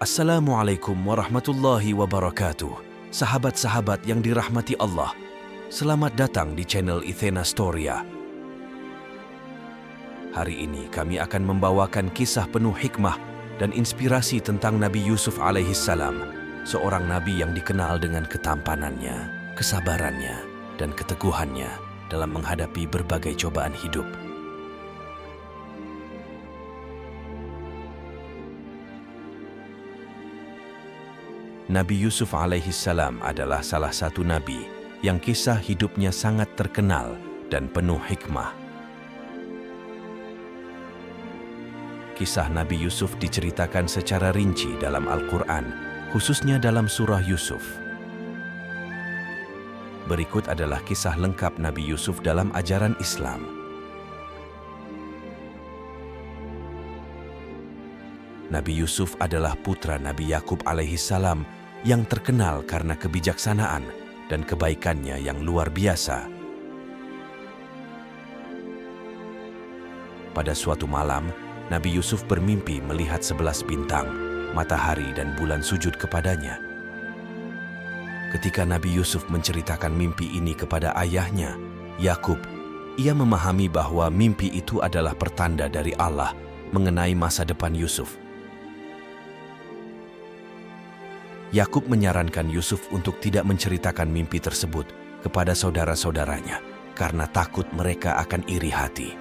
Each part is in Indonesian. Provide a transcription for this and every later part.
Assalamualaikum warahmatullahi wabarakatuh. Sahabat-sahabat yang dirahmati Allah, selamat datang di channel Ithena Storia. Hari ini kami akan membawakan kisah penuh hikmah dan inspirasi tentang Nabi Yusuf alaihissalam, seorang nabi yang dikenal dengan ketampanannya, kesabarannya, dan keteguhannya dalam menghadapi berbagai cobaan hidup. Nabi Yusuf alaihissalam adalah salah satu nabi yang kisah hidupnya sangat terkenal dan penuh hikmah. Kisah Nabi Yusuf diceritakan secara rinci dalam Al-Quran, khususnya dalam surah Yusuf. Berikut adalah kisah lengkap Nabi Yusuf dalam ajaran Islam. Nabi Yusuf adalah putra Nabi Yakub alaihissalam yang terkenal karena kebijaksanaan dan kebaikannya yang luar biasa. Pada suatu malam, Nabi Yusuf bermimpi melihat 11 bintang, matahari dan bulan sujud kepadanya. Ketika Nabi Yusuf menceritakan mimpi ini kepada ayahnya, Yakub, ia memahami bahwa mimpi itu adalah pertanda dari Allah mengenai masa depan Yusuf. Yakub menyarankan Yusuf untuk tidak menceritakan mimpi tersebut kepada saudara-saudaranya karena takut mereka akan iri hati.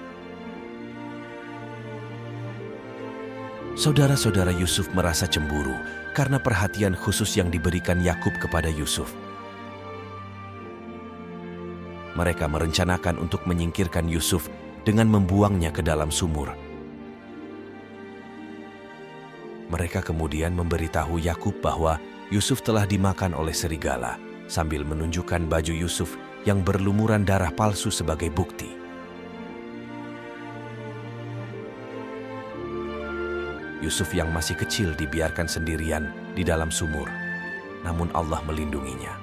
Saudara-saudara Yusuf merasa cemburu karena perhatian khusus yang diberikan Yakub kepada Yusuf. Mereka merencanakan untuk menyingkirkan Yusuf dengan membuangnya ke dalam sumur. Mereka kemudian memberitahu Yakub bahwa Yusuf telah dimakan oleh serigala, sambil menunjukkan baju Yusuf yang berlumuran darah palsu sebagai bukti. Yusuf yang masih kecil dibiarkan sendirian di dalam sumur, namun Allah melindunginya.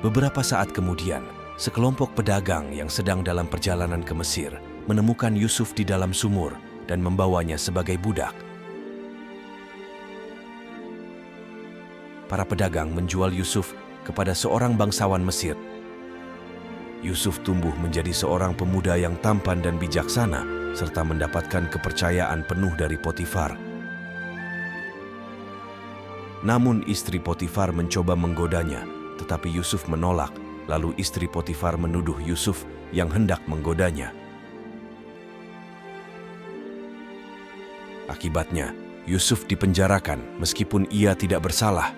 Beberapa saat kemudian, sekelompok pedagang yang sedang dalam perjalanan ke Mesir menemukan Yusuf di dalam sumur dan membawanya sebagai budak. Para pedagang menjual Yusuf kepada seorang bangsawan Mesir. Yusuf tumbuh menjadi seorang pemuda yang tampan dan bijaksana, serta mendapatkan kepercayaan penuh dari Potifar. Namun istri Potifar mencoba menggodanya, tetapi Yusuf menolak, lalu istri Potifar menuduh Yusuf yang hendak menggodanya. Akibatnya, Yusuf dipenjarakan meskipun ia tidak bersalah.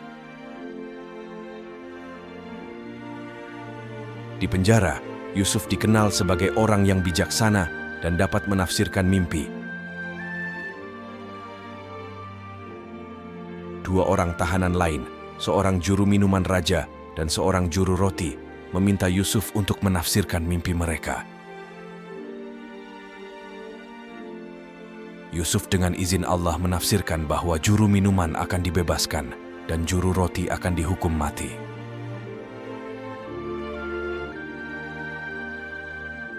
Di penjara, Yusuf dikenal sebagai orang yang bijaksana dan dapat menafsirkan mimpi. Dua orang tahanan lain, seorang juru minuman raja dan seorang juru roti, meminta Yusuf untuk menafsirkan mimpi mereka. Yusuf dengan izin Allah menafsirkan bahwa juru minuman akan dibebaskan dan juru roti akan dihukum mati.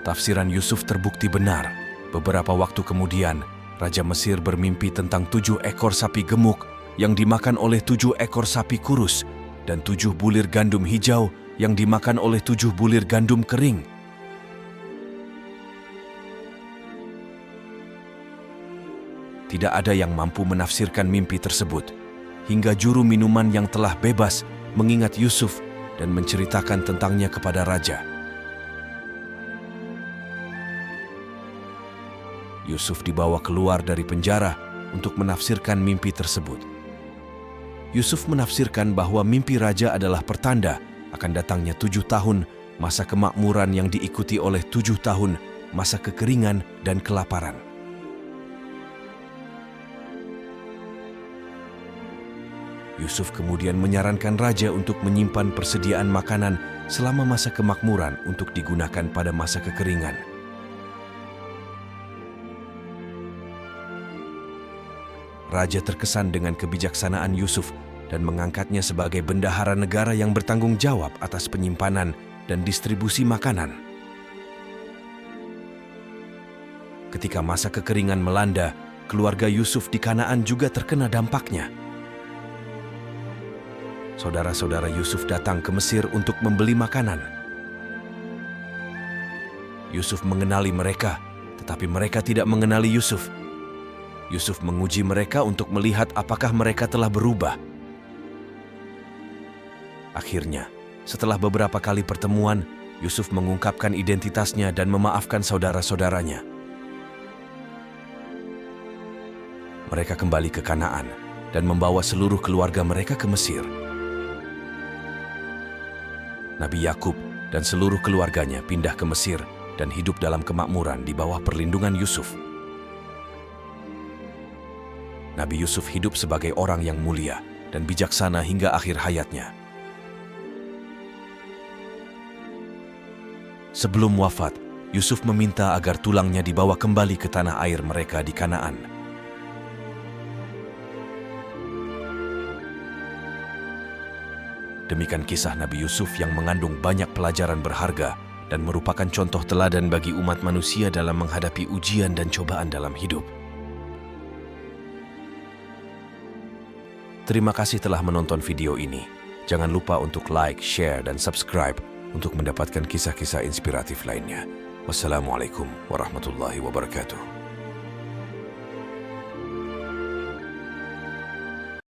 Tafsiran Yusuf terbukti benar. Beberapa waktu kemudian, Raja Mesir bermimpi tentang 7 ekor sapi gemuk yang dimakan oleh 7 ekor sapi kurus dan 7 bulir gandum hijau yang dimakan oleh 7 bulir gandum kering. Tidak ada yang mampu menafsirkan mimpi tersebut, hingga juru minuman yang telah bebas mengingat Yusuf dan menceritakan tentangnya kepada raja. Yusuf dibawa keluar dari penjara untuk menafsirkan mimpi tersebut. Yusuf menafsirkan bahwa mimpi raja adalah pertanda akan datangnya 7 tahun masa kemakmuran yang diikuti oleh 7 tahun masa kekeringan dan kelaparan. Yusuf kemudian menyarankan raja untuk menyimpan persediaan makanan selama masa kemakmuran untuk digunakan pada masa kekeringan. Raja terkesan dengan kebijaksanaan Yusuf dan mengangkatnya sebagai bendahara negara yang bertanggung jawab atas penyimpanan dan distribusi makanan. Ketika masa kekeringan melanda, keluarga Yusuf di Kanaan juga terkena dampaknya. Saudara-saudara Yusuf datang ke Mesir untuk membeli makanan. Yusuf mengenali mereka, tetapi mereka tidak mengenali Yusuf. Yusuf menguji mereka untuk melihat apakah mereka telah berubah. Akhirnya, setelah beberapa kali pertemuan, Yusuf mengungkapkan identitasnya dan memaafkan saudara-saudaranya. Mereka kembali ke Kanaan dan membawa seluruh keluarga mereka ke Mesir. Nabi Yakub dan seluruh keluarganya pindah ke Mesir dan hidup dalam kemakmuran di bawah perlindungan Yusuf. Nabi Yusuf hidup sebagai orang yang mulia dan bijaksana hingga akhir hayatnya. Sebelum wafat, Yusuf meminta agar tulangnya dibawa kembali ke tanah air mereka di Kanaan. Demikian kisah Nabi Yusuf yang mengandung banyak pelajaran berharga dan merupakan contoh teladan bagi umat manusia dalam menghadapi ujian dan cobaan dalam hidup. Terima kasih telah menonton video ini. Jangan lupa untuk like, share, dan subscribe untuk mendapatkan kisah-kisah inspiratif lainnya. Wassalamualaikum warahmatullahi wabarakatuh.